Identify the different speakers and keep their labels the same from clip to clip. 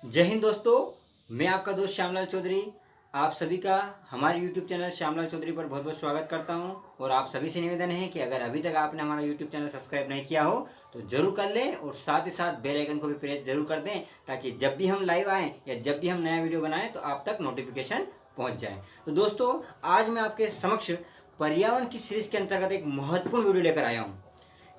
Speaker 1: जय हिंद दोस्तों। मैं आपका दोस्त श्यामलाल चौधरी आप सभी का हमारे YouTube चैनल श्यामलाल चौधरी पर बहुत बहुत स्वागत करता हूं। और आप सभी से निवेदन है कि अगर अभी तक आपने हमारा YouTube चैनल सब्सक्राइब नहीं किया हो तो जरूर कर लें और साथ ही साथ बेल आइकन को भी प्रेस जरूर कर दें, ताकि जब भी हम लाइव आएँ या जब भी हम नया वीडियो बनाएं तो आप तक नोटिफिकेशन पहुंच जाए। तो दोस्तों, आज मैं आपके समक्ष पर्यावरण की सीरीज के अंतर्गत एक महत्वपूर्ण वीडियो लेकर आया हूँ।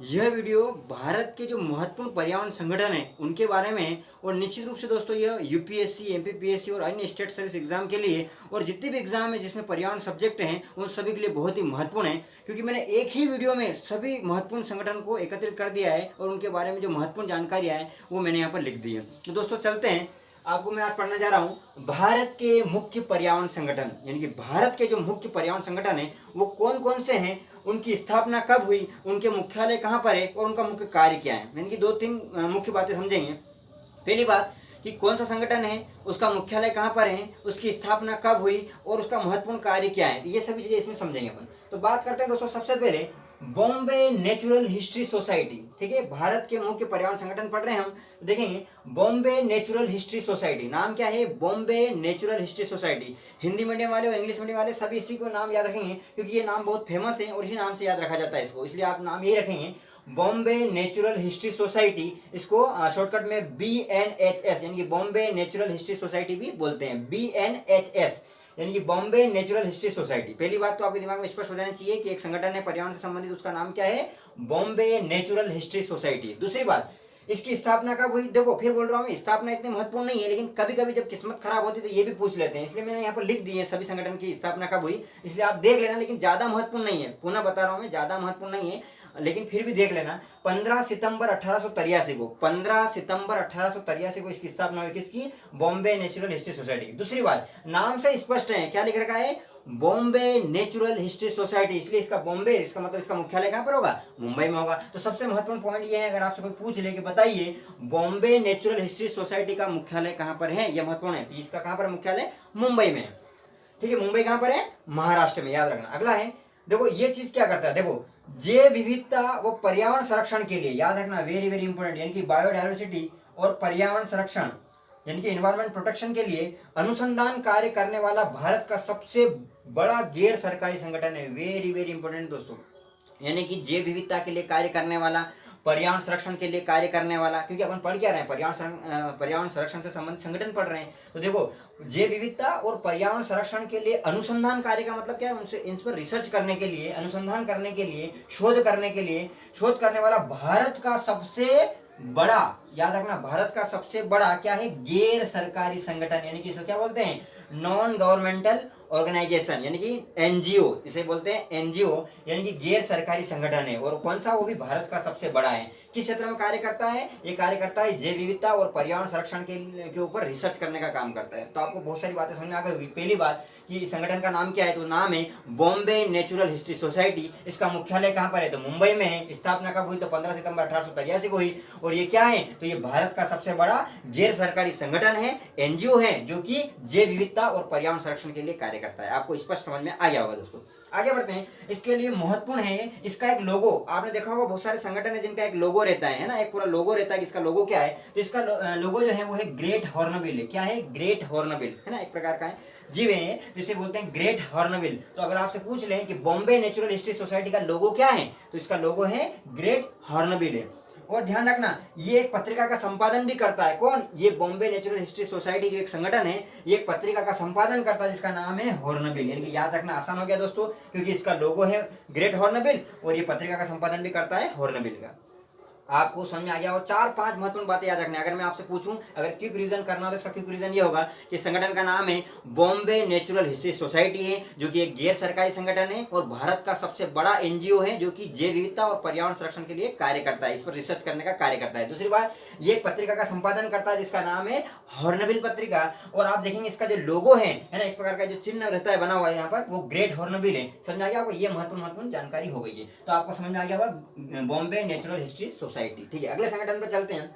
Speaker 1: यह वीडियो भारत के जो महत्वपूर्ण पर्यावरण संगठन है उनके बारे में है। और निश्चित रूप से दोस्तों, यह यूपीएससी, एमपीपीएससी और अन्य स्टेट सर्विस एग्जाम के लिए और जितने भी एग्जाम है जिसमें पर्यावरण सब्जेक्ट हैं उन सभी के लिए बहुत ही महत्वपूर्ण है, क्योंकि मैंने एक ही वीडियो में सभी महत्वपूर्ण संगठन को एकत्रित कर दिया है और उनके बारे में जो महत्वपूर्ण जानकारियाँ है वो मैंने यहाँ पर लिख दी है। तो दोस्तों चलते हैं, आपको मैं आज पढ़ने जा रहा हूँ भारत के मुख्य पर्यावरण संगठन, यानी कि भारत के जो मुख्य पर्यावरण संगठन है वो कौन कौन से हैं, उनकी स्थापना कब हुई, उनके मुख्यालय कहाँ पर है और उनका मुख्य कार्य क्या है। यानी कि दो तीन मुख्य बातें समझेंगे। पहली बात कि कौन सा संगठन है, उसका मुख्यालय कहाँ पर है, उसकी स्थापना कब हुई और उसका महत्वपूर्ण कार्य क्या है, ये सभी चीजें इसमें समझेंगे अपन। तो बात करते हैं दोस्तों, सबसे पहले बॉम्बे नेचुरल हिस्ट्री सोसाइटी। ठीक है, भारत के मुख्य पर्यावरण संगठन पढ़ रहे हैं हम, तो देखेंगे बॉम्बे नेचुरल हिस्ट्री सोसाइटी। नाम क्या है? Bombay natural history society. Hindi medium वाले और इंग्लिश मीडियम वाले सभी इसी को नाम याद रखेंगे, क्योंकि ये नाम बहुत फेमस है और इसी नाम से याद रखा जाता है इसको, इसलिए आप नाम यही रखेंगे बॉम्बे नेचुरल हिस्ट्री सोसाइटी। इसको शॉर्टकट में BNHS यानी कि बॉम्बे नेचुरल हिस्ट्री सोसाइटी भी बोलते हैं। BNHS यानी कि बॉम्बे नेचुरल हिस्ट्री सोसाइटी। पहली बात तो आपके दिमाग में स्पष्ट हो जानी चाहिए कि एक संगठन है पर्यावरण से संबंधित, उसका नाम क्या है? Bombay natural history society. दूसरी बात, इसकी स्थापना कब हुई? देखो फिर बोल रहा हूँ, स्थापना इतनी महत्वपूर्ण नहीं है, लेकिन कभी कभी जब किस्मत खराब होती है तो ये भी पूछ लेते हैं, इसलिए मैंने यहाँ पर लिख दी है सभी संगठन की स्थापना कब हुई, इसलिए आप देख लेना। लेकिन ज्यादा महत्वपूर्ण नहीं है, पुनः बता रहा हूँ मैं, ज्यादा महत्वपूर्ण नहीं है, लेकिन फिर भी देख लेना। 15 सितंबर 1883 को, 15 सितंबर 1883 को इसकी स्थापना हुई। किसकी? बॉम्बे नेचुरल हिस्ट्री सोसाइटी की। दूसरी बात, नाम से स्पष्ट है, क्या लिख रखा है? बॉम्बे नेचुरल हिस्ट्री सोसाइटी, इसलिए इसका बॉम्बे, इसका मतलब इसका मुख्यालय कहां पर होगा? मुंबई में होगा। तो सबसे महत्वपूर्ण पॉइंट ये है, अगर आपसे कोई पूछ ले कि बताइए बॉम्बे नेचुरल हिस्ट्री सोसाइटी का मुख्यालय कहां पर है, यह महत्वपूर्ण है। तो इसका कहां पर मुख्यालय? मुंबई में। ठीक है, मुंबई कहां पर है? महाराष्ट्र में, याद रखना। अगला है, देखो ये चीज क्या करता है, देखो जैव विविधता व पर्यावरण संरक्षण के लिए, याद रखना, वेरी वेरी इंपोर्टेंट, यानी कि बायोडायवर्सिटी और पर्यावरण संरक्षण यानी कि एनवायरमेंट प्रोटेक्शन के लिए अनुसंधान कार्य करने वाला भारत का सबसे बड़ा गैर सरकारी संगठन है। वेरी वेरी इंपोर्टेंट दोस्तों, यानी कि जैव विविधता के लिए कार्य करने वाला, पर्यावरण संरक्षण के लिए कार्य करने वाला, क्योंकि अपन पढ़ क्या रहे हैं? पर्यावरण संरक्षण से संबंधित संगठन पढ़ रहे हैं। तो देखो, जैव विविधता और पर्यावरण संरक्षण के लिए अनुसंधान कार्य का मतलब क्या है? उनसे इन पर रिसर्च करने के लिए, अनुसंधान करने के लिए, शोध करने के लिए, शोध करने वाला भारत का सबसे बड़ा, याद रखना, भारत का सबसे बड़ा क्या है? गैर सरकारी संगठन, यानी कि इसको क्या बोलते हैं? नॉन गवर्नमेंटल ऑर्गेनाइजेशन, यानी कि एनजीओ, इसे बोलते हैं एनजीओ, यानी कि गैर सरकारी संगठन है। और कौन सा? वो भी भारत का सबसे बड़ा है। किस क्षेत्र में कार्य करता है? ये कार्य करता है जैव विविधता और पर्यावरण संरक्षण के ऊपर रिसर्च करने का काम करता है। तो आपको बहुत सारी बातें समझ में आ गई होगी। पहली बात कि संगठन का नाम क्या है, तो नाम है बॉम्बे नेचुरल हिस्ट्री सोसाइटी। इसका मुख्यालय कहाँ पर है? तो मुंबई में है। स्थापना कब हुई? तो 15 सितंबर 1883 को हुई। और ये क्या है? तो ये भारत का सबसे बड़ा गैर सरकारी संगठन है, एनजीओ है, जो कि जैव विविधता और पर्यावरण संरक्षण के लिए कार्य करता है। आपको स्पष्ट समझ में आ गया होगा दोस्तों। आगे बढ़ते हैं। इसके लिए महत्वपूर्ण है इसका एक लोगो। आपने देखा होगा बहुत सारे संगठन है जिनका एक लोगो रहता है ना, एक पूरा लोगो रहता है। इसका लोगो क्या है? तो इसका लोगो जो है वो है ग्रेट हॉर्नबिल है। क्या है? ग्रेट हॉर्नबिल है ना, एक प्रकार का है जीव है, जिसे बोलते हैं ग्रेट हॉर्नबिल। तो अगर आपसे पूछ लें कि बॉम्बे नेचुरल हिस्ट्री सोसाइटी का लोगो क्या है, तो इसका लोगो है ग्रेट हॉर्नबिल है। और ध्यान रखना, ये एक पत्रिका का संपादन भी करता है। कौन? ये बॉम्बे नेचुरल हिस्ट्री सोसाइटी जो एक संगठन है, ये एक पत्रिका का संपादन करता है जिसका नाम है हॉर्नबिल। यानी कि याद रखना आसान हो गया दोस्तों, क्योंकि इसका लोगो है ग्रेट हॉर्नबिल और ये पत्रिका का संपादन भी करता है हॉर्नबिल का। आपको समझ में आ गया हो? 4-5 महत्वपूर्ण बातें याद रखना। अगर मैं आपसे पूछूं, अगर क्विक रीजन करना हो तो इसका क्विक रीजन ये होगा कि संगठन का नाम है बॉम्बे नेचुरल हिस्ट्री सोसाइटी है, जो कि एक गैर सरकारी संगठन है और भारत का सबसे बड़ा एनजीओ है, जो कि जैव विविधता और पर्यावरण संरक्षण के लिए कार्य करता है, इस पर रिसर्च करने का कार्य करता है। दूसरी बात, ये एक पत्रिका का संपादन करता है जिसका नाम है हॉर्नबिल पत्रिका। और आप देखेंगे इसका जो लोगो है ना, एक प्रकार का जो चिन्ह रहता है बना हुआ है यहाँ पर, वो ग्रेट हॉर्नबिल है। समझ आ गया आपको? ये महत्वपूर्ण जानकारी हो गई है। तो आपको समझ में आ गया होगा बॉम्बे नेचुरल हिस्ट्री सोसाइटी। ठीक है, अगले संगठन पर चलते हैं।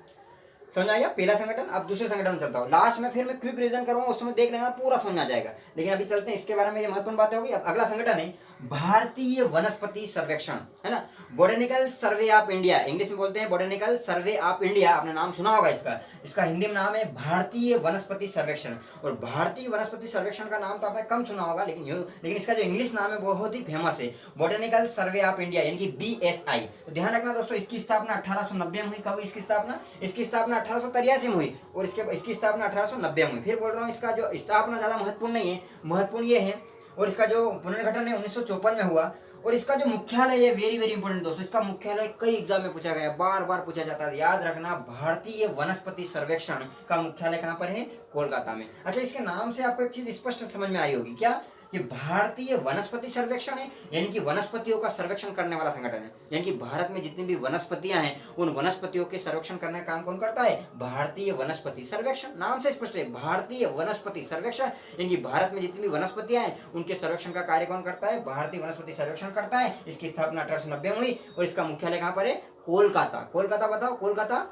Speaker 1: समझ आ गया पहला संगठन। अब दूसरे संगठन में चलता हूँ, लास्ट में फिर मैं क्विक रिवीजन करूंगा, उसमें देख लेना पूरा समझ आ जाएगा। लेकिन अभी चलते हैं इसके बारे में, ये महत्वपूर्ण बातें होगी। अब अगला संगठन है भारतीय वनस्पति सर्वेक्षण, है ना, botanical survey of India, English में बोलते हैं बोटेनिकल सर्वे ऑफ इंडिया, आपने नाम सुना होगा इसका। इसका हिंदी में नाम है भारतीय वनस्पति सर्वेक्षण। और भारतीय वनस्पति सर्वेक्षण का नाम तो आपने कम सुना होगा, लेकिन इसका जो इंग्लिश नाम है बहुत ही फेमस है, बोटेनिकल सर्वे ऑफ इंडिया, यानी कि BSI। तो ध्यान रखना दोस्तों, इसकी स्थापना 1890 में हुई। कब इसकी स्थापना? इसकी स्थापना 1883 में हुई, और इसकी स्थापना 1890 में हुई। फिर बोल रहा हूँ, इसका जो स्थापना ज्यादा महत्वपूर्ण नहीं है, महत्वपूर्ण ये है। और इसका जो पुनर्गठन है 1954 में हुआ। और इसका जो मुख्यालय है, वेरी वेरी इंपोर्टेंट दोस्तों, इसका मुख्यालय कई एग्जाम में पूछा गया, बार बार पूछा जाता है, याद रखना, भारतीय वनस्पति सर्वेक्षण का मुख्यालय कहाँ पर है? कोलकाता में। अच्छा, इसके नाम से आपको एक चीज स्पष्ट समझ में आ रही होगी, क्या? कि भारतीय वनस्पति सर्वेक्षण है, यानी कि वनस्पतियों का सर्वेक्षण करने वाला संगठन है। यानी कि भारत में जितनी भी वनस्पतियां हैं, उन वनस्पतियों के सर्वेक्षण करने का काम कौन करता है? भारतीय वनस्पति सर्वेक्षण। नाम से स्पष्ट है, भारतीय वनस्पति सर्वेक्षण, यानी कि भारत में जितनी भी वनस्पतियां हैं, उनके सर्वेक्षण का कार्य कौन करता है? भारतीय वनस्पति सर्वेक्षण करता है। इसकी स्थापना 1890 में हुई, और इसका मुख्यालय कहाँ पर है? कोलकाता। कोलकाता बताओ, कोलकाता।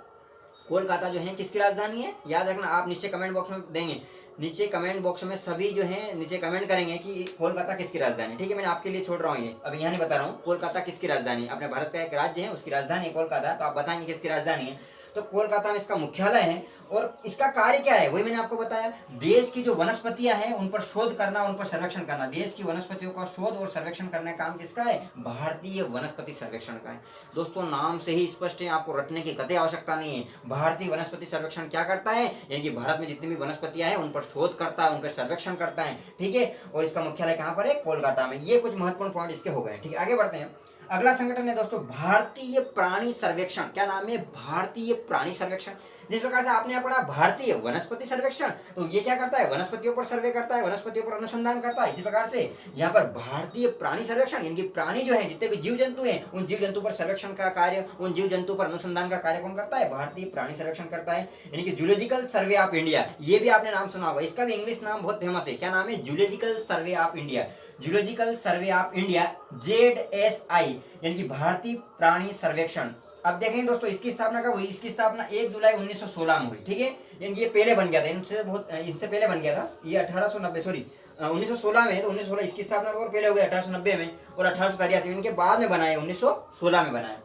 Speaker 1: कोलकाता जो है किसकी राजधानी है? याद रखना, आप नीचे कमेंट बॉक्स में देंगे, नीचे कमेंट बॉक्स में सभी जो है नीचे कमेंट करेंगे कि कोलकाता किसकी राजधानी। ठीक है, मैंने आपके लिए छोड़ रहा हूँ, ये अभी यहाँ नहीं बता रहा हूँ, कोलकाता किसकी राजधानी है। अपने भारत का एक राज्य है, उसकी राजधानी है कोलकाता, तो आप बताएंगे किसकी राजधानी है। तो कोलकाता में इसका मुख्यालय है। और इसका कार्य क्या है, वही मैंने आपको बताया, देश की जो वनस्पतियां हैं उन पर शोध करना, उन पर सर्वेक्षण करना। देश की वनस्पतियों का शोध और सर्वेक्षण करने का काम किसका है? भारतीय वनस्पति सर्वेक्षण का है। दोस्तों, नाम से ही स्पष्ट है, आपको रटने की कतई आवश्यकता नहीं है। भारतीय वनस्पति सर्वेक्षण क्या करता है? यानी कि भारत में जितनी भी वनस्पतियां हैं उन पर शोध करता है, उन पर सर्वेक्षण करता है। ठीक है, और इसका मुख्यालय कहाँ पर है? कोलकाता में। ये कुछ महत्वपूर्ण पॉइंट इसके हो गए। ठीक है, आगे बढ़ते हैं। अगला संगठन है दोस्तों भारतीय प्राणी सर्वेक्षण। क्या नाम है? भारतीय प्राणी सर्वेक्षण। जिस प्रकार से आपने यहाँ पढ़ा भारतीय वनस्पति सर्वेक्षण, तो ये क्या करता है? वनस्पतियों पर सर्वे करता है, वनस्पतियों पर अनुसंधान करता है। इसी प्रकार से यहाँ पर भारतीय प्राणी सर्वेक्षण, यानी कि प्राणी जो है, जितने भी जीव जंतु हैं, उन जीव जंतु पर सर्वेक्षण का कार्य, उन जीव जंतु पर अनुसंधान का कार्य कौन करता है? भारतीय प्राणी सर्वेक्षण करता है, यानी कि जूलॉजिकल सर्वे ऑफ इंडिया। ये भी आपने नाम सुना होगा, इसका भी इंग्लिश नाम बहुत फेमस है। क्या नाम है? Zoological survey of India. Zoological survey of India, ZSI, यानी कि भारतीय प्राणी सर्वेक्षण। अब देखेंगे दोस्तों, इसकी स्थापना कब हुई? इसकी स्थापना 1 जुलाई 1916 में हुई। ठीक है, यानी ये पहले बन गया था, इससे पहले बन गया था, ये 1890 सॉरी 1916 में। तो 1916 इसकी स्थापना और पहले हो गई 1890 में, और 1883 इनके बाद में बनाए, 1916 में बनाया।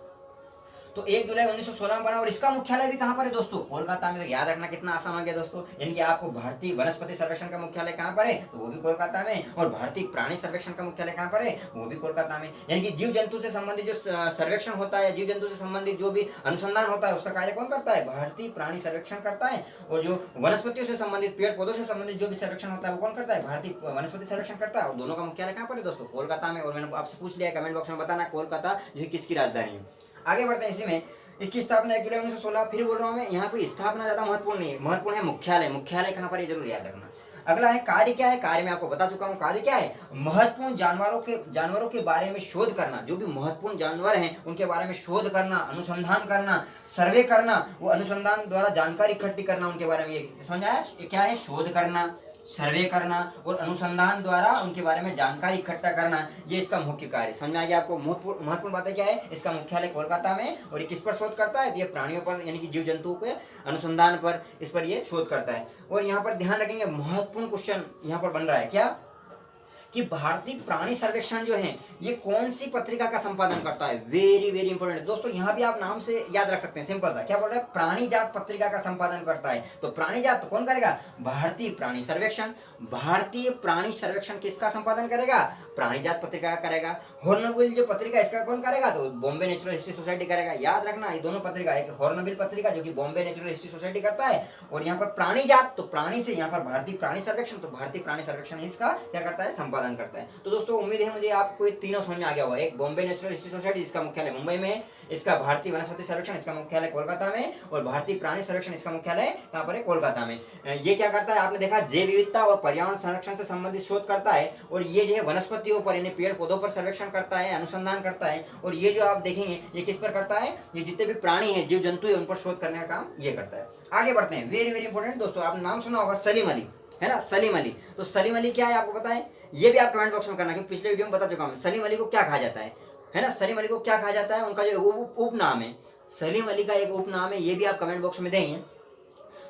Speaker 1: तो 1 जुलाई 1916 में बना। और इसका मुख्यालय भी कहाँ पर है दोस्तों? कोलकाता में। तो याद रखना कितना आसान हो गया दोस्तों, यानी कि आपको भारतीय वनस्पति सर्वेक्षण का मुख्यालय कहाँ पर है? तो वो भी कोलकाता में। और भारतीय प्राणी सर्वेक्षण का मुख्यालय कहाँ पर है? वो भी कोलकाता में। यानी कि जीव जंतु से संबंधित जो सर्वेक्षण होता है, जीव जंतु से संबंधित जो भी अनुसंधान होता है, उसका कार्य कौन करता है? भारतीय प्राणी सर्वेक्षण करता है। और जो वनस्पतियों से संबंधित, पेड़ पौधों से संबंधित जो भी सर्वेक्षण होता है, वो कौन करता है? भारतीय वनस्पति सर्वेक्षण करता है। और दोनों का मुख्यालय कहाँ पर है दोस्तों? कोलकाता में। और मैंने आपसे पूछ लिया, कमेंट बॉक्स में बताना कोलकाता जो किसकी राजधानी है। आगे बढ़ते हैं। इसी में इसकी स्थापना 1 जुलाई 1916। फिर बोल रहा हूँ मैं, यहाँ पे स्थापना ज्यादा महत्वपूर्ण नहीं है, महत्वपूर्ण है मुख्यालय। मुख्यालय कहाँ पर है जरूर याद रखना। अगला है कार्य। क्या है कार्य? मैं आपको बता चुका हूँ। कार्य क्या है? महत्वपूर्ण जानवरों के बारे में शोध करना। जो भी महत्वपूर्ण जानवर हैं उनके बारे में शोध करना, अनुसंधान करना, सर्वे करना, वो अनुसंधान द्वारा जानकारी इकट्ठी करना उनके बारे में। समझ आया? क्या है? शोध करना, सर्वे करना और अनुसंधान द्वारा उनके बारे में जानकारी इकट्ठा करना, ये इसका मुख्य कार्य। समझ में आ गया आपको? महत्वपूर्ण बातें क्या है? इसका मुख्यालय कोलकाता में। और ये किस पर शोध करता है? ये प्राणियों पर, यानी कि जीव जंतुओं के अनुसंधान पर, इस पर ये शोध करता है। और यहाँ पर ध्यान रखेंगे, महत्वपूर्ण क्वेश्चन यहाँ पर बन रहा है, क्या कि भारतीय प्राणी सर्वेक्षण जो है ये कौन सी पत्रिका का संपादन करता है? वेरी वेरी इंपोर्टेंट दोस्तों, यहाँ भी आप नाम से याद रख सकते हैं, सिंपल सा। क्या बोल रहे हैं? प्राणी जात पत्रिका का संपादन करता है। तो प्राणी जात तो कौन करेगा? भारतीय प्राणी सर्वेक्षण। भारतीय प्राणी सर्वेक्षण किसका संपादन करेगा? प्राणी जात पत्रिका का करेगा। हॉर्नबिल जो पत्रिका, इसका कौन करेगा? तो बॉम्बे नेचुरल हिस्ट्री सोसाइटी करेगा। याद रखना, ये दोनों पत्रिका, एक हॉर्नबिल पत्रिका जो कि बॉम्बे नेचुरल हिस्ट्री सोसाइटी करता है, और यहाँ पर प्राणी जात, तो प्राणी से यहाँ पर भारतीय प्राणी सर्वेक्षण, तो भारतीय प्राणी सर्वेक्षण इसका क्या करता है? संपादन करता है। तो दोस्तों उम्मीद है मुझे आपको ये तीनों समझ में आ गया होगा। एक बॉम्बे नेचुरल हिस्ट्री सोसाइटी, इसका मुख्यालय मुंबई में है, इसका भारतीय वनस्पति सर्वेक्षण, इसका मुख्यालय कोलकाता में, और भारतीय प्राणी सर्वेक्षण, इसका मुख्यालय यहाँ पर है कोलकाता में। ये क्या करता है? आपने देखा, जैव विविधता और पर्यावरण संरक्षण से संबंधित शोध करता है, और ये जो है वनस्पतियों पर, यानी पेड़ पौधों पर सर्वेक्षण करता है, अनुसंधान करता है। और ये जो आप देखेंगे ये किस पर करता है? ये जितने भी प्राणी है, जीव जंतु है, उन पर शोध करने का काम ये करता है। आगे बढ़ते हैं। वेरी वेरी इंपोर्टेंट दोस्तों, आपने नाम सुना होगा सलीम अली, है ना? सलीम अली। तो सलीम अली क्या है आपको पता है? ये भी आप कमेंट बॉक्स में करना, क्योंकि पिछले वीडियो में बता चुका हूं। सलीम अली को क्या कहा जाता है ना? सलीम अली को क्या कहा जाता है? उनका जो उपनाम है, सलीम अली का एक उपनाम है, ये भी आप कमेंट बॉक्स में देंगे।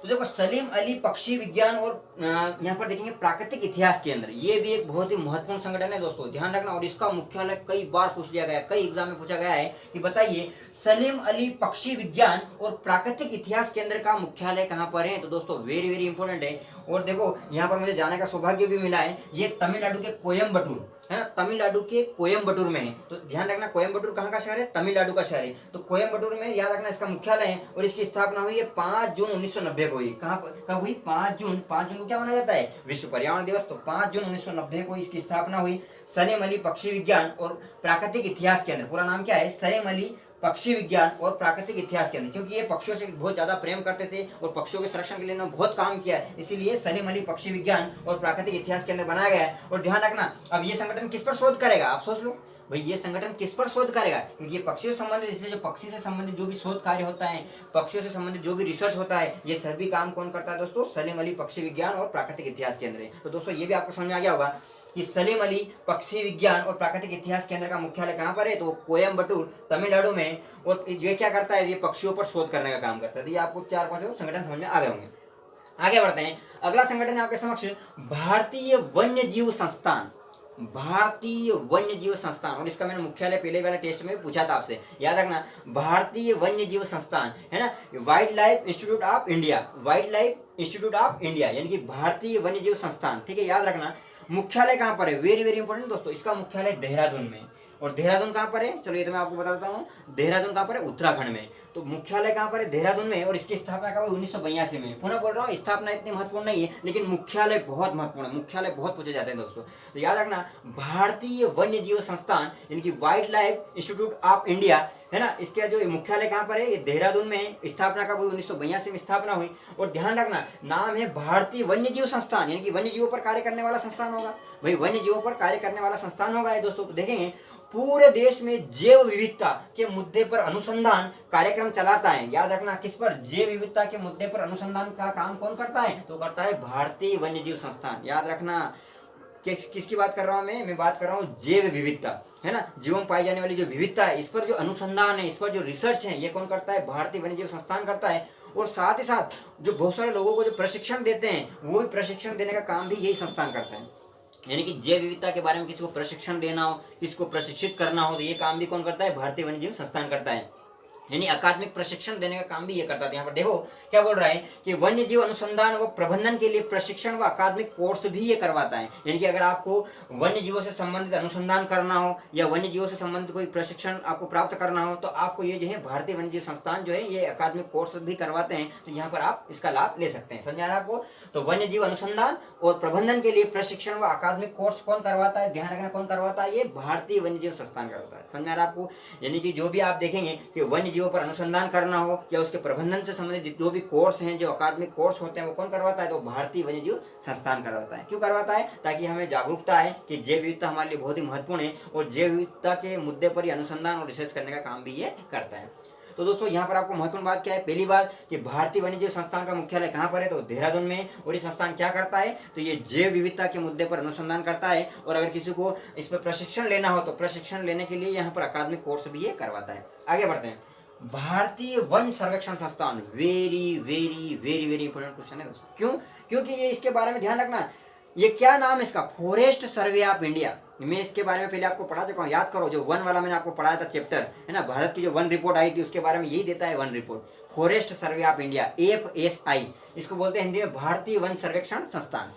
Speaker 1: तो देखो सलीम अली पक्षी विज्ञान और यहाँ पर देखेंगे प्राकृतिक इतिहास केंद्र, ये भी एक बहुत ही महत्वपूर्ण संगठन है दोस्तों, ध्यान रखना। और इसका मुख्यालय कई बार पूछ लिया गया है, कई एग्जाम में पूछा गया है कि बताइए सलीम अली पक्षी विज्ञान और प्राकृतिक इतिहास केंद्र का मुख्यालय कहाँ पर है। तो दोस्तों वेरी वेरी इंपॉर्टेंट है। और देखो यहाँ पर मुझे जाने का सौभाग्य भी मिला है, ये तमिलनाडु के कोयम्बटूर है ना, तमिलनाडु के कोयम्बटूर में है। तो ध्यान रखना कोयम्बटूर कहाँ का शहर है, तमिलनाडु का शहर है। तो कोयम्बटूर में याद रखना इसका मुख्यालय है। और इसकी स्थापना हुई है 5 जून 1990 को हुई। कब हुई, 5 जून को क्या माना जाता है, विश्व पर्यावरण दिवस। तो 5 जून 1990 को इसकी स्थापना हुई। सलीम अली पक्षी विज्ञान और प्राकृतिक इतिहास केंद्र, पूरा नाम क्या है, सलीम अली पक्षी विज्ञान और प्राकृतिक इतिहास केंद्र, क्योंकि ये पक्षियों से बहुत ज्यादा प्रेम करते थे और पक्षियों के संरक्षण के लिए इन्होंने बहुत काम किया है, इसीलिए सलीम अली पक्षी विज्ञान और प्राकृतिक इतिहास केंद्र बनाया गया है। और ध्यान रखना अब ये संगठन किस पर शोध करेगा, आप सोच लो भाई ये संगठन किस पर शोध करेगा, क्योंकि ये पक्षियों से संबंधित, इसलिए जो पक्षी से संबंधित जो भी शोध कार्य होता है, पक्षियों से संबंधित जो भी रिसर्च होता है, ये सभी काम कौन करता है दोस्तों, सलीम अली पक्षी विज्ञान और प्राकृतिक इतिहास केंद्र है। तो दोस्तों ये भी आपको समझ में आ गया होगा कि सलीम अली पक्षी विज्ञान और प्राकृतिक इतिहास केंद्र का मुख्यालय कहाँ पर है, तो कोयम्बटूर तमिलनाडु में। और ये क्या करता है, ये पक्षियों पर शोध करने का काम करता है। तो ये आपको 4-5 संगठन समझ में आ गए होंगे। आगे बढ़ते हैं, अगला संगठन है आपके समक्ष भारतीय वन्य जीव संस्थान, भारतीय वन्य जीव संस्थान। और इसका मैंने मुख्यालय पहले वाले टेस्ट में पूछा था आपसे, याद रखना भारतीय वन्य जीव संस्थान है ना, wild life institute of India, wild life institute of India, यानी कि भारतीय वन्य जीव संस्थान, ठीक है। याद रखना मुख्यालय कहाँ पर है, वेरी वेरी इंपॉर्टेंट दोस्तों, इसका मुख्यालय देहरादून में। और देहरादून कहाँ पर है, चलो ये तो मैं आपको बताता हूँ, देहरादून कहाँ पर है, उत्तराखंड में। तो मुख्यालय कहाँ पर है, देहरादून में। और इसकी स्थापना कब हुई, 1982 में। पुनः बोल रहा हूँ स्थापना इतनी महत्वपूर्ण नहीं है, लेकिन मुख्यालय बहुत महत्वपूर्ण है, मुख्यालय बहुत पूछे जाते हैं दोस्तों। तो याद रखना भारतीय वन्य जीव संस्थान यानी कि wild life institute of India है ना, इसका जो मुख्यालय कहाँ पर है, ये देहरादून में है। स्थापना कब हुई, 1982 में स्थापना हुई। और ध्यान रखना नाम है भारतीय वन्य जीव संस्थान, यानी कि वन्य जीवों पर कार्य करने वाला संस्थान होगा, भाई वन्य जीवों पर कार्य करने वाला संस्थान होगा ये दोस्तों। तो देखेंगे पूरे देश में जैव विविधता के मुद्दे पर अनुसंधान कार्यक्रम चलाता है। याद रखना किस पर, जैव विविधता के मुद्दे पर अनुसंधान का काम कौन करता है, तो करता है भारतीय वन्य जीव संस्थान। याद रखना किसकी बात कर रहा हूं मैं बात कर रहा हूँ जैव विविधता है ना, जीवों में पाई जाने वाली जो विविधता है, इस पर जो अनुसंधान है, इस पर जो रिसर्च है, ये कौन करता है, भारतीय वन्य जीव संस्थान करता है। और साथ ही साथ जो बहुत सारे लोगों को जो प्रशिक्षण देते हैं, वो भी प्रशिक्षण देने का काम भी यही संस्थान करता है। यानी कि जैव विविधता के बारे में किसी को प्रशिक्षण देना हो, किसी को प्रशिक्षित करना हो, तो ये काम भी कौन करता है, भारतीय वन्य जीव संस्थान करता है। यानी अकादमिक प्रशिक्षण देने का काम भी ये करता है। यहाँ पर देखो क्या बोल रहा है कि वन्य जीव अनुसंधान व प्रबंधन के लिए प्रशिक्षण व अकादमिक कोर्स भी ये करवाता है। यानी कि अगर आपको वन्य जीवों से संबंधित अनुसंधान करना हो या वन्य जीवों से संबंधित कोई प्रशिक्षण आपको प्राप्त करना हो, तो आपको ये जो है भारतीय वन्य जीव संस्थान जो है ये अकादमिक कोर्स भी करवाते हैं। तो यहाँ पर आप इसका लाभ ले सकते हैं, समझा रहा आपको। तो वन्य जीव अनुसंधान और प्रबंधन के लिए प्रशिक्षण व अकादमिक कोर्स कौन करवाता है, ध्यान रखना कौन करवाता है, ये भारतीय वन्य जीव संस्थान करवाता है, समझ में आ रहा है आपको। यानी कि जो भी आप देखेंगे कि वन्य जीवों पर अनुसंधान करना हो या उसके प्रबंधन से संबंधित जो भी कोर्स हैं, जो अकादमिक कोर्स होते हैं, वो कौन करवाता है, तो भारतीय वन्य जीव संस्थान करवाता है। क्यों करवाता है, ताकि हमें जागरूकता है कि जैव विविधता हमारे लिए बहुत ही महत्वपूर्ण है और जैव विविधता के मुद्दे पर ही अनुसंधान और रिसर्च करने का काम भी ये करता है। तो दोस्तों यहाँ पर आपको महत्वपूर्ण बात क्या है, पहली बात कि भारतीय वन्य जीव संस्थान का मुख्यालय कहाँ पर है, तो देहरादून में। और ये संस्थान क्या करता है, तो ये जैव विविधता के मुद्दे पर अनुसंधान करता है। और अगर किसी को इस पर प्रशिक्षण लेना हो, तो प्रशिक्षण लेने के लिए यहाँ पर अकादमिक कोर्स भी ये करवाता है। आगे बढ़ते हैं, भारतीय वन सर्वेक्षण संस्थान, very very very very important question है दोस्तों। क्यों, क्योंकि ये इसके बारे में ध्यान रखना, ये क्या नाम है इसका, फॉरेस्ट सर्वे ऑफ इंडिया। मैं इसके बारे में पहले आपको पढ़ा चुका हूँ, याद करो, जो वन वाला मैंने आपको पढ़ाया था चैप्टर है ना, भारत की जो वन रिपोर्ट आई थी उसके बारे में यही देता है one report, forest survey of India, FSI, इसको बोलते हैं हिंदी में भारतीय वन सर्वेक्षण संस्थान,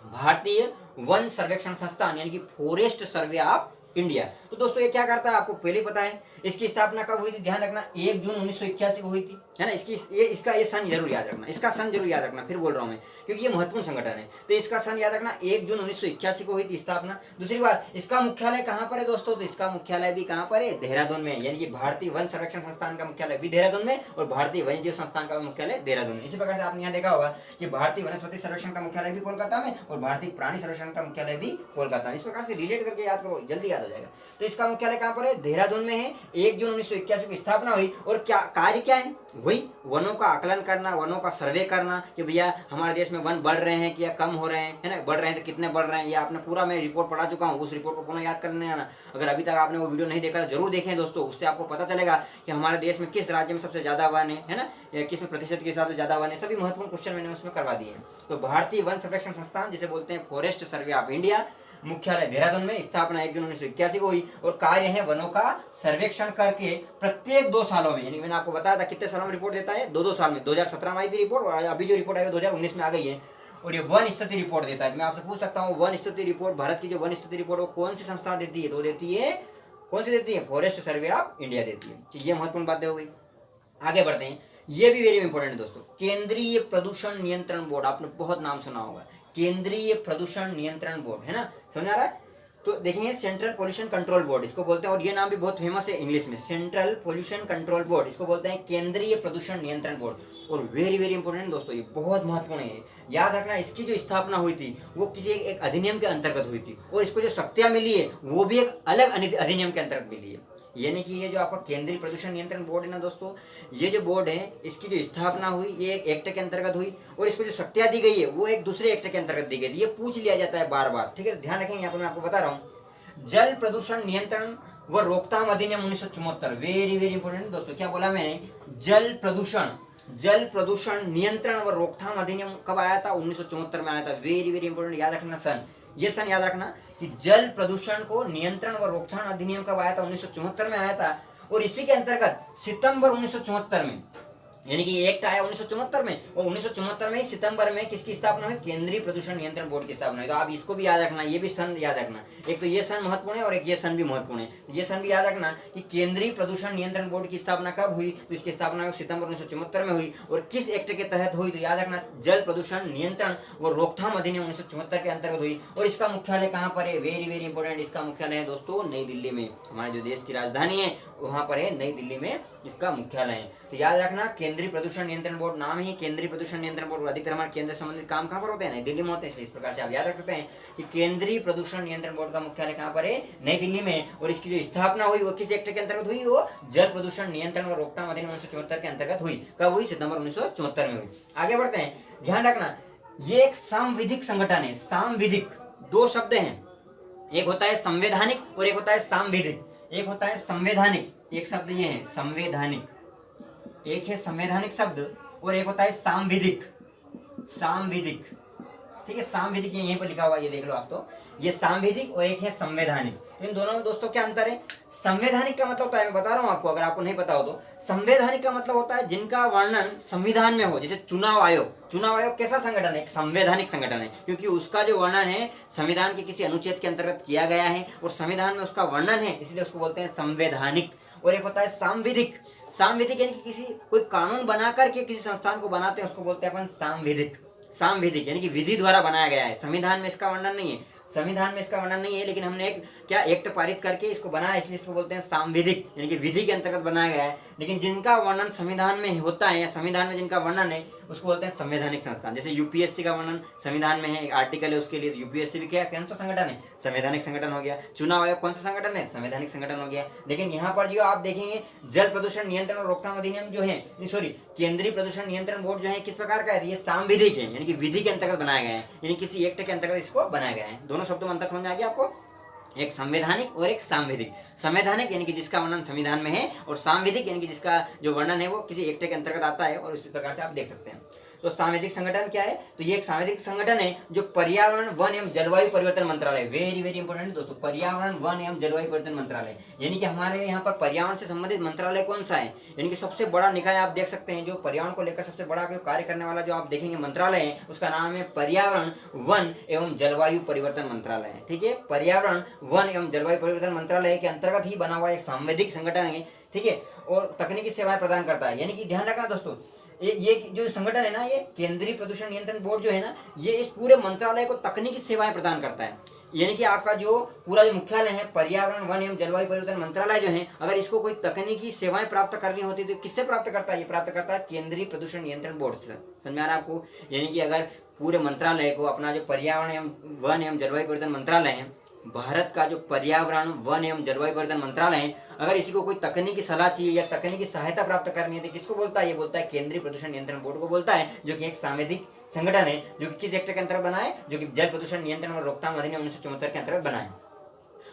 Speaker 1: भारतीय वन सर्वेक्षण संस्थान यानी कि फॉरेस्ट सर्वे ऑफ इंडिया। तो दोस्तों ये क्या करता है आपको पहले पता है। इसकी स्थापना कब हुई थी, ध्यान रखना 1 जून 1981 को हुई थी, है ना। इसका ये सन जरूर याद रखना, इसका सन जरूर याद रखना, फिर बोल रहा हूँ मैं क्योंकि ये महत्वपूर्ण संगठन है। तो इसका सन याद रखना 1 जून 1981 को हुई थी स्थापना। दूसरी बात, इसका मुख्यालय कहाँ पर है दोस्तों, तो इसका मुख्यालय भी कहाँ पर है, देहरादून में। यानी कि भारतीय वन संरक्षण संस्थान का मुख्यालय भी देहरादून में और भारतीय वन्य जीव संस्थान का मुख्यालय देहरादून में। इसी प्रकार से आपने यहाँ देखा होगा कि भारतीय वनस्पति संरक्षण का मुख्यालय भी कोलकाता में और भारतीय प्राणी संरक्षण का मुख्यालय भी कोलकाता में। इस प्रकार से रिलेट करके याद करो, जल्दी याद आ जाएगा। तो इसका मुख्यालय कहाँ पर है, देहरादून में है। 1 जून 1981 की स्थापना हुई। और क्या कार्य क्या है, वही वनों का आकलन करना, वनों का सर्वे करना कि भैया हमारे देश में वन बढ़ रहे हैं कि या कम हो रहे हैं, है ना, बढ़ रहे हैं तो कितने बढ़ रहे हैं। ये आपने पूरा मैं रिपोर्ट पढ़ा चुका हूँ, उस रिपोर्ट को पुनः याद करने आना। अगर अभी तक आपने वो वीडियो नहीं देखा तो जरूर देखें दोस्तों, उससे आपको पता चलेगा कि हमारे देश में किस राज्य में सबसे ज्यादा वन है ना, या किस प्रतिशत के हिसाब से ज्यादा वन है। सभी महत्वपूर्ण क्वेश्चन मैंने उसमें करवा दिए हैं। तो भारतीय वन संरक्षण संस्थान जिसे बोलते हैं फॉरेस्ट सर्वे ऑफ इंडिया, मुख्यालय देहरादून में, स्थापना 1 जून 1981 को हुई। और कार्य है वनों का सर्वेक्षण करके प्रत्येक 2 सालों में, यानी मैंने आपको बताया था कितने सालों में रिपोर्ट देता है, 2-2 साल में। 2017 में आई थी रिपोर्ट और अभी जो रिपोर्ट आई 2019 में आ गई है। और ये वन स्थिति रिपोर्ट देता है। मैं आपसे पूछ सकता हूँ, वन स्थिति रिपोर्ट, भारत की जो वन स्थिति रिपोर्ट वो कौन सी संस्था देती है, तो देती है, कौन सी देती है, फॉरेस्ट सर्वे ऑफ इंडिया देती है। तो ये महत्वपूर्ण बातें हो गई। आगे बढ़ते हैं, ये भी वेरी इंपॉर्टेंट है दोस्तों, केंद्रीय प्रदूषण नियंत्रण बोर्ड, आपने बहुत नाम सुना होगा, केंद्रीय प्रदूषण नियंत्रण बोर्ड, है ना, समझ आ रहा है। तो देखेंगे सेंट्रल पोल्यूशन कंट्रोल बोर्ड इसको बोलते हैं, और ये नाम भी बहुत फेमस है इंग्लिश में, सेंट्रल पोल्यूशन कंट्रोल बोर्ड, इसको बोलते हैं केंद्रीय प्रदूषण नियंत्रण बोर्ड। और वेरी वेरी इंपॉर्टेंट दोस्तों, ये बहुत महत्वपूर्ण है, याद रखना। इसकी जो स्थापना हुई थी वो किसी एक अधिनियम के अंतर्गत हुई थी, और इसको जो शक्तियां मिली है वो भी एक अलग अधिनियम के अंतर्गत मिली है। यानी कि ये जो आपका केंद्रीय प्रदूषण नियंत्रण बोर्ड है ना दोस्तों, ये जो बोर्ड है इसकी जो स्थापना हुई ये एक एक्ट के अंतर्गत हुई, और इसको जो शक्तियां दी गई है वो एक दूसरे एक्ट के अंतर्गत दी गई। ये पूछ लिया जाता है बार बार, ठीक है, ध्यान रखेंगे। यहाँ पर मैं आपको बता रहा हूँ, जल प्रदूषण नियंत्रण व रोकथाम अधिनियम 1974, वेरी वेरी इंपोर्टेंट दोस्तों। क्या बोला मैंने, जल प्रदूषण नियंत्रण व रोकथाम अधिनियम कब आया था, 1974 में आया था। वेरी वेरी इंपोर्टेंट, याद रखना सन, ये सन याद रखना कि जल प्रदूषण को नियंत्रण व रोकथाम अधिनियम कब आया था, 1974 में आया था। और इसी के अंतर्गत सितंबर 1974 में, यानी कि एक्ट आया 1974 में, और 1974 में सितंबर में किसकी स्थापना हुई, केंद्रीय प्रदूषण नियंत्रण बोर्ड की स्थापना हुई। तो आप इसको भी याद रखना, ये भी सन याद रखना। एक तो ये सन महत्वपूर्ण है और एक ये सन भी महत्वपूर्ण है। तो ये सन भी याद रखना कि केंद्रीय प्रदूषण नियंत्रण बोर्ड की स्थापना कब हुई, तो इसकी स्थापना सितंबर 1974 में हुई। और किस एक्ट के तहत हुई, तो याद रखना, जल प्रदूषण नियंत्रण व रोकथाम अधिनियम 1974 के अंतर्गत हुई। और इसका मुख्यालय कहाँ पर है, वेरी वेरी इंपोर्टेंट, इसका मुख्यालय है दोस्तों नई दिल्ली में। हमारे जो देश की राजधानी है वहां पर है, नई दिल्ली में इसका मुख्यालय है। तो याद रखना, केंद्रीय प्रदूषण नियंत्रण बोर्ड नाम ही केंद्रीय प्रदूषण नियंत्रण बोर्ड, अधिकतर हमारे केंद्र संबंधित काम कहाँ पर होते हैं, नई दिल्ली में होते हैं। इस प्रकार से आप याद रख सकते हैं कि केंद्रीय प्रदूषण नियंत्रण बोर्ड का मुख्यालय कहाँ पर है, नई दिल्ली में। और इसकी जो स्थापना हुई वो किस एक्ट के अंतर्गत हुई, वो जल प्रदूषण नियंत्रण और रोकथाम अधिनियम 1974 के अंतर्गत हुई। कब हुई, सितंबर 1974 में हुई। आगे बढ़ते हैं, ध्यान रखना, ये एक सांविधिक संगठन है। सांविधिक, दो शब्द हैं, एक होता है संवैधानिक और एक होता है सांविधिक। एक होता है संवैधानिक, एक शब्द ये है संवैधानिक, एक है संवैधानिक शब्द, और एक होता है सांविधिक। सांविधिक, ठीक है, सांविधिक यहीं पर लिखा हुआ है, ये देख लो आप। तो ये सांविधिक और एक है संवैधानिक। इन दोनों में दोस्तों क्या अंतर है, संवैधानिक का मतलब होता है, मैं बता रहा हूं आपको अगर आपको नहीं पता हो तो, संवैधानिक का मतलब होता है जिनका वर्णन संविधान में हो। जैसे चुनाव आयोग, चुनाव आयोग कैसा संगठन है, एक संवैधानिक संगठन है, क्योंकि उसका जो वर्णन है संविधान के किसी अनुच्छेद के अंतर्गत किया गया है और संविधान में उसका वर्णन है, इसलिए उसको बोलते हैं संवैधानिक। और एक होता है सांविधिक। सांविधिक यानी कि किसी कोई कानून बना करके किसी संस्थान को बनाते हैं, उसको बोलते हैं अपन सांविधिक। सांविधिक यानी कि विधि द्वारा बनाया गया है, संविधान में इसका वर्णन नहीं है, संविधान में इसका वर्णन नहीं है, लेकिन हमने एक क्या एक्ट पारित करके इसको बनाया, इसलिए इसको बोलते हैं सांविधिक, यानी कि विधि के अंतर्गत बनाया गया है। लेकिन जिनका वर्णन संविधान में होता है या संविधान में जिनका वर्णन है उसको बोलते हैं संवैधानिक संस्थान। जैसे यूपीएससी का वर्णन संविधान में है, एक आर्टिकल है उसके लिए, यूपीएससी भी क्या कौन सा संगठन है, संवैधानिक संगठन हो गया। चुनाव आयोग कौन सा संगठन है, संवैधानिक संगठन हो गया। लेकिन यहाँ पर जो आप देखेंगे जल प्रदूषण नियंत्रण और रोकथाम अधिनियम जो है, सॉरी केंद्रीय प्रदूषण नियंत्रण बोर्ड जो है किस प्रकार का है, ये सांविधिक है, यानी कि विधि के अंतर्गत बनाया गया है, यानी किसी एक्ट के अंतर्गत इसको बनाया गया है। दोनों शब्दों में अंतर समझ आ गया आपको, एक संवैधानिक और एक सांविधिक। संवैधानिक यानी कि जिसका वर्णन संविधान में है, और सांविधिक यानी कि जिसका जो वर्णन है वो किसी एक्ट के अंतर्गत आता है, और इसी प्रकार से आप देख सकते हैं। तो सांविधिक संगठन क्या है, तो ये एक सांविधिक संगठन है जो पर्यावरण वन एवं जलवायु परिवर्तन मंत्रालय, वेरी वेरी इंपोर्टेंट दोस्तों, पर्यावरण वन एवं जलवायु परिवर्तन मंत्रालय, यानी कि हमारे यहाँ पर पर्यावरण से संबंधित मंत्रालय कौन सा है, यानी कि सबसे बड़ा निकाय आप देख सकते हैं जो पर्यावरण को लेकर सबसे बड़ा कार्य करने वाला जो आप देखेंगे मंत्रालय है, उसका नाम है पर्यावरण वन एवं जलवायु परिवर्तन मंत्रालय है। ठीक है, पर्यावरण वन एवं जलवायु परिवर्तन मंत्रालय के अंतर्गत ही बना हुआ एक सांविधिक संगठन है। ठीक है, और तकनीकी सेवाएं प्रदान करता है, यानी कि ध्यान रखना दोस्तों, ये जो संगठन है ना, ये केंद्रीय प्रदूषण नियंत्रण बोर्ड जो है ना, ये इस पूरे मंत्रालय को तकनीकी सेवाएं प्रदान करता है। यानी कि आपका जो पूरा जो मुख्यालय है पर्यावरण वन एवं जलवायु परिवर्तन मंत्रालय जो है, अगर इसको कोई तकनीकी सेवाएं प्राप्त करनी होती तो किससे प्राप्त करता है, ये प्राप्त करता है केंद्रीय प्रदूषण नियंत्रण बोर्ड से। समझ में आ रहा है आपको, यानी कि अगर पूरे मंत्रालय को अपना जो पर्यावरण एवं वन एवं जलवायु परिवर्तन मंत्रालय है, भारत का जो पर्यावरण वन एवं जलवायु परिवर्तन मंत्रालय है, अगर इसी को कोई तकनीकी सलाह चाहिए या तकनीकी सहायता प्राप्त करनी है तो किसको बोलता है? ये बोलता है केंद्रीय प्रदूषण नियंत्रण बोर्ड को बोलता है, जो कि एक सांविधिक संगठन है, जो कि किस एक्ट के अंतर्गत बना है? जो कि जल प्रदूषण नियंत्रण और रोकथाम अधिनियम 1974 के अंतर्गत बना है।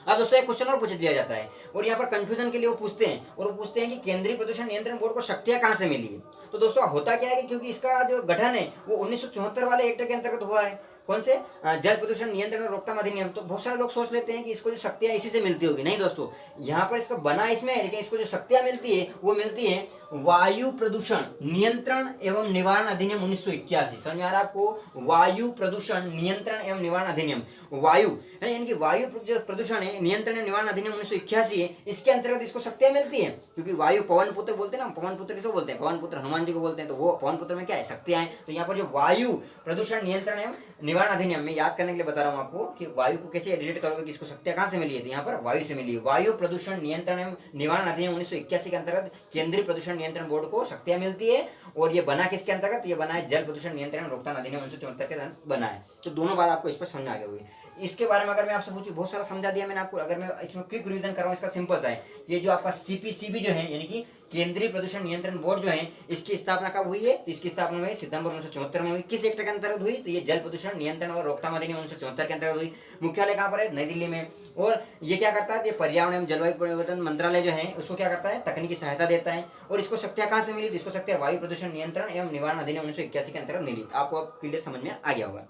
Speaker 1: अब दोस्तों एक क्वेश्चन और पूछ दिया जाता है और यहाँ पर कंफ्यूजन के लिए वो पूछते हैं, और वो पूछते हैं कि केंद्रीय प्रदूषण नियंत्रण बोर्ड को शक्तियां कहाँ से मिली है? तो दोस्तों होता क्या है कि क्योंकि इसका जो गठन है वो 1974 वाले एक्ट के अंतर्गत हुआ है। कौन से? जल प्रदूषण नियंत्रण और रोकथाम अधिनियम। तो बहुत सारे लोग सोच लेते हैं कि इसको जो शक्तियां इसी से मिलती होगी। नहीं दोस्तों, यहाँ पर इसका बना इसमें है, लेकिन इसको जो शक्तियां मिलती है वो मिलती है वायु प्रदूषण नियंत्रण एवं निवारण अधिनियम 1981। समझ में आ रहा है आपको? वायु प्रदूषण नियंत्रण एवं निवारण अधिनियम, वायु यानी कि वायु जो प्रदूषण है नियंत्रण एवं निवारण अधिनियम 1981 है, इसके अंतर्गत इसको शक्तियां मिलती है। क्योंकि वायु पवन पुत्र बोलते हैं ना, पवन पुत्र किसको बोलते हैं? पवन पुत्र हनुमान जी को बोलते हैं। तो वो पवन पुत्र में क्या है? शक्तियां हैं। तो यहाँ पर जो वायु प्रदूषण नियंत्रण एवं निवारण अधिनियम में याद करने के लिए बता रहा हूँ आपको कि वायु को कैसे एडिट करोगे कि इसको शक्तियां कहाँ से मिली है? तो यहाँ पर वायु से मिली है। वायु प्रदूषण नियंत्रण एवं निवारण अधिनियम 1981 के अंतर्गत केंद्रीय प्रदूषण नियंत्रण बोर्ड को शक्तियां मिलती है। और ये बना किसके अंतर्गत? ये बना है जल प्रदूषण नियंत्रण एवं रोकथाम अधिनियम 1974 के अंतर्गत बना है। तो दोनों बात आपको इस पर समझ आ गई होगी। इसके बारे में अगर मैं आपसे पूछूं, बहुत सारा समझा दिया मैंने आपको, अगर मैं इसमें क्विक रिवीजन कराऊं, इसका सिंपल सा है। ये जो आपका सीपीसीबी जो है यानी कि केंद्रीय प्रदूषण नियंत्रण बोर्ड जो है, इसकी स्थापना कब हुई है? तो इसकी स्थापना हुई सितंबर 1974 में हुई। किस एक्ट के अंतर्गत हुई? तो ये जल प्रदूषण नियंत्रण और रोकथाम अधिनियम 1974 के अंतर्गत हुई। मुख्यालय कहाँ पर है? नई दिल्ली में। और ये क्या करता है? ये पर्यावरण एवं जलवायु परिवर्तन मंत्रालय जो है उसको क्या करता है? तकनीकी सहायता देता है। और इसको शक्तियां कहाँ से मिली? इसको शक्तियां वायु प्रदूषण नियंत्रण एवं निवारण अधिनियम 1981 के अंतर्गत मिली। आपको अब क्लियर समझ में आ गया होगा।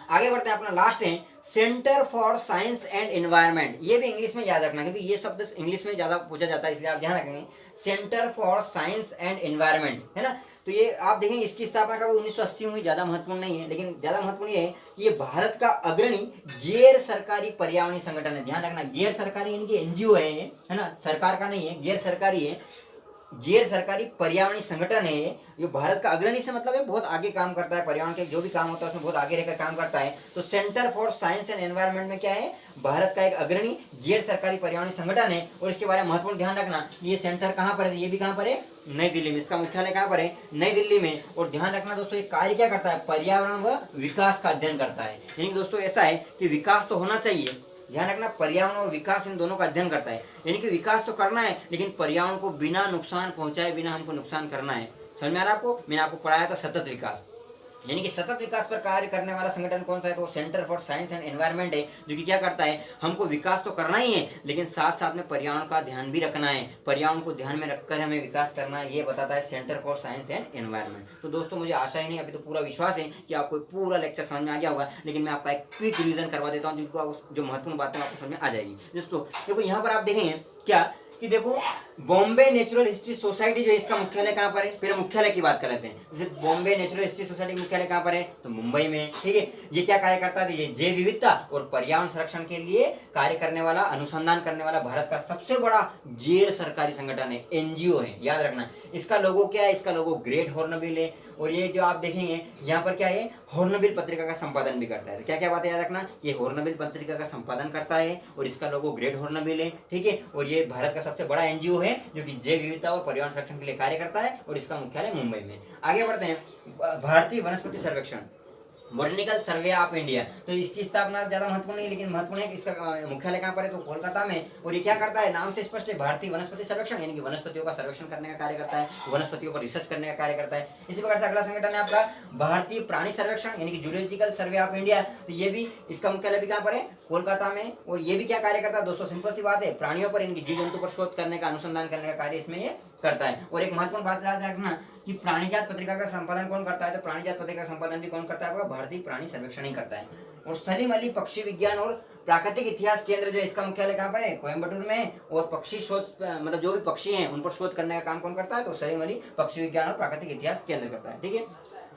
Speaker 1: आगे बढ़ते हैं, अपना लास्ट है centre for science and environment. ये भी इंग्लिश में याद रखना, क्योंकि ये शब्द इंग्लिश में ज्यादा पूछा जाता है, इसलिए आप ध्यान रखेंगे। Centre for science and environment, है ना? तो ये आप देखेंगे इसकी स्थापना कब 1980 में हुई। ज्यादा महत्वपूर्ण नहीं है, लेकिन ज्यादा महत्वपूर्ण ये है कि ये भारत का अग्रणी गैर सरकारी पर्यावरणीय संगठन है। ध्यान रखना, गैर सरकारी यानी कि एनजीओ है ना, सरकार का नहीं है, गैर सरकारी है, गैर सरकारी पर्यावरणीय संगठन है। ये भारत का अग्रणी से मतलब है बहुत आगे काम करता है, पर्यावरण के जो भी काम होता है उसमें बहुत आगे रहकर काम करता है। तो centre for science and environment में क्या है? भारत का एक अग्रणी गैर सरकारी पर्यावरणीय संगठन है। और इसके बारे में महत्वपूर्ण ध्यान रखना, ये सेंटर कहाँ पर है? ये भी कहाँ पर है? नई दिल्ली में। इसका मुख्यालय कहाँ पर है? नई दिल्ली में। और ध्यान रखना दोस्तों, ये कार्य क्या करता है? पर्यावरण व विकास का अध्ययन करता है। यानी दोस्तों ऐसा है कि विकास तो होना चाहिए, ध्यान रखना, पर्यावरण और विकास इन दोनों का अध्ययन करता है। यानी कि विकास तो करना है, लेकिन पर्यावरण को बिना नुकसान पहुंचाए बिना हमको नुकसान करना है। समझ में आ रहा है आपको? मैंने आपको पढ़ाया था सतत विकास, यानी कि सतत विकास पर कार्य करने वाला संगठन कौन सा है? तो centre for science and environment है, जो कि क्या करता है? हमको विकास तो करना ही है, लेकिन साथ साथ में पर्यावरण का ध्यान भी रखना है। पर्यावरण को ध्यान में रखकर हमें विकास करना है, ये बताता है centre for science and environment. तो दोस्तों मुझे आशा ही नहीं, अभी तो पूरा विश्वास है कि आपको पूरा लेक्चर समझ में आ गया होगा, लेकिन मैं आपका एक क्विक रिवीजन करवा देता हूँ, जिनको जो महत्वपूर्ण बातें आपको समझ में आ जाएगी। दोस्तों देखो यहाँ पर आप देखेंगे क्या कि देखो बॉम्बे नेचुरल हिस्ट्री सोसाइटी जो है, इसका मुख्यालय कहाँ पर है? फिर मुख्यालय की बात कर लेते हैं। जैसे बॉम्बे नेचुरल हिस्ट्री सोसाइटी मुख्यालय कहाँ पर है? तो मुंबई में। ठीक है, ये क्या कार्य करता है? ये जैव विविधता और पर्यावरण संरक्षण के लिए कार्य करने वाला, अनुसंधान करने वाला भारत का सबसे बड़ा गैर सरकारी संगठन है, एनजीओ है। याद रखना, इसका लोगो क्या है? इसका लोगो ग्रेट हॉर्नबिल है। और ये जो आप देखेंगे यहाँ पर क्या है? हॉर्नबिल पत्रिका का संपादन भी करता है। तो क्या क्या बात है याद रखना, ये हॉर्नबिल पत्रिका का संपादन करता है और इसका लोगो ग्रेट हॉर्नबिल है। ठीक है, और ये भारत का सबसे बड़ा एनजीओ है जो कि जैव विविधता और पर्यावरण संरक्षण के लिए कार्य करता है, और इसका मुख्यालय मुंबई में। आगे बढ़ते हैं, भारतीय वनस्पति सर्वेक्षण, बोटनिकल सर्वे ऑफ इंडिया। तो इसकी स्थापना ज्यादा महत्वपूर्ण नहीं, लेकिन महत्वपूर्ण है कि इसका मुख्यालय कहाँ पर है? तो कोलकाता में। और ये क्या करता है? नाम से स्पष्ट है, भारतीय वनस्पति सर्वेक्षण, यानी कि वनस्पतियों का सर्वेक्षण करने का कार्य करता है, वनस्पतियों पर रिसर्च करने का कार्य करता है। इसी प्रकार से अगला संगठन है आपका भारतीय प्राणी सर्वेक्षण, यानी कि जूलॉजिकल सर्वे ऑफ इंडिया। तो ये भी, इसका मुख्यालय भी कहाँ पर है? कोलकाता में। और ये भी क्या कार्य करता है दोस्तों? सिंपल सी बात है, प्राणियों पर, इनकी जीव जंतु पर शोध करने का, अनुसंधान करने का कार्य इसमें ये करता है। और एक महत्वपूर्ण बात याद रखना कि प्राणीजात पत्रिका का संपादन कौन करता है? तो प्राणीजात पत्रिका का संपादन भी कौन करता है? भारतीय प्राणी सर्वेक्षण ही करता है। और सलीम अली पक्षी विज्ञान और प्राकृतिक इतिहास केंद्र जो है, इसका मुख्यालय कहाँ पर है? कोयम्बटूर में। और पक्षी शोध, मतलब जो भी पक्षी हैं उन पर शोध करने का काम कौन करता है? तो सलीम अली पक्षी विज्ञान और प्राकृतिक इतिहास केंद्र करता है। ठीक है,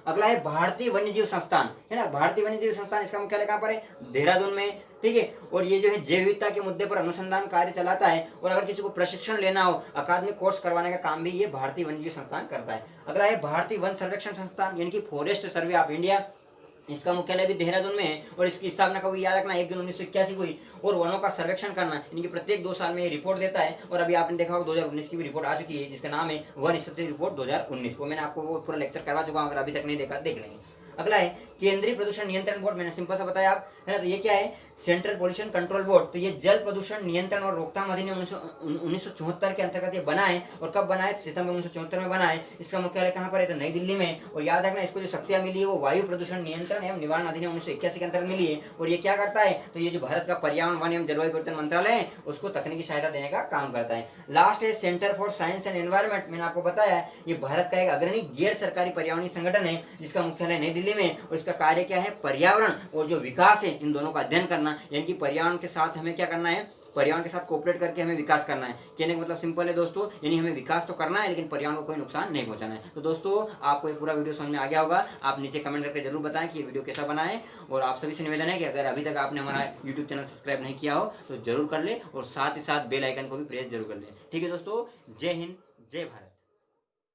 Speaker 1: अगला है भारतीय वन्यजीव संस्थान, है ना, भारतीय वन्यजीव संस्थान, इसका मुख्यालय कहाँ पर है? देहरादून में। ठीक है, और ये जो है जैव विविधता के मुद्दे पर अनुसंधान कार्य चलाता है, और अगर किसी को प्रशिक्षण लेना हो, अकादमिक कोर्स करवाने का काम भी ये भारतीय वन्यजीव संस्थान करता है। अगला है भारतीय वन संरक्षण संस्थान, यानी कि फॉरेस्ट सर्वे ऑफ इंडिया, इसका मुख्यालय भी देहरादून में है। और इसकी स्थापना कब हुई? याद रखना, 1 जून 1981 को हुई। और वनों का सर्वेक्षण करना, यानी कि प्रत्येक 2 साल में ये रिपोर्ट देता है। और अभी आपने देखा होगा 2019 की भी रिपोर्ट आ चुकी है, जिसका नाम है वन स्थिति रिपोर्ट 2019। वो मैंने आपको वो पूरा लेक्चर करवा चुका हूँ, अगर अभी तक नहीं देखा देख लेंगे। अगला है केंद्रीय प्रदूषण नियंत्रण बोर्ड, मैंने सिंपल सा बताया आप, है ना। तो ये क्या है, सेंट्रल पोल्यूशन कंट्रोल बोर्ड। तो ये जल प्रदूषण नियंत्रण और रोकथाम अधिनियम 1974 के अंतर्गत ये बना है। और कब बना है, सितंबर 1974 में बना है। इसका मुख्यालय कहाँ पर है, तो नई दिल्ली में। और याद रखना, इसको जो शक्तियां मिली है वो वायु प्रदूषण नियंत्रण एवं निवारण अधिनियम 1981 के अंतर्गत मिली है। और ये क्या करता है, तो ये जो भारत का पर्यावरण वन एवं जलवायु परिवर्तन मंत्रालय है उसको तकनीकी सहायता देने का काम करता है। लास्ट है centre for science and environment. मैंने आपको बताया ये भारत का एक अग्रणी गैर सरकारी पर्यावरणीय संगठन है जिसका मुख्यालय नई दिल्ली में। और इसका कार्य क्या है, पर्यावरण और जो विकास है इन दोनों का अध्ययन करना, यानी कि पर्यावरण के साथ हमें क्या करना है, पर्यावरण के साथ कोऑपरेट करके हमें विकास करना है। कहने का मतलब सिंपल है दोस्तों, यानी हमें विकास तो करना है लेकिन पर्यावरण को कोई नुकसान नहीं पहुंचाना है। तो दोस्तों आपको ये पूरा वीडियो समझ में आ गया होगा। आप नीचे कमेंट करके जरूर बताएं कि ये वीडियो कैसा बना है। और आप सभी से निवेदन है कि अगर अभी तक आपने हमारा यूट्यूब चैनल सब्सक्राइब नहीं किया हो तो जरूर कर ले, और साथ ही साथ बेल आइकन को भी प्रेस जरूर कर ले। ठीक है दोस्तों, जय हिंद, जय भारत।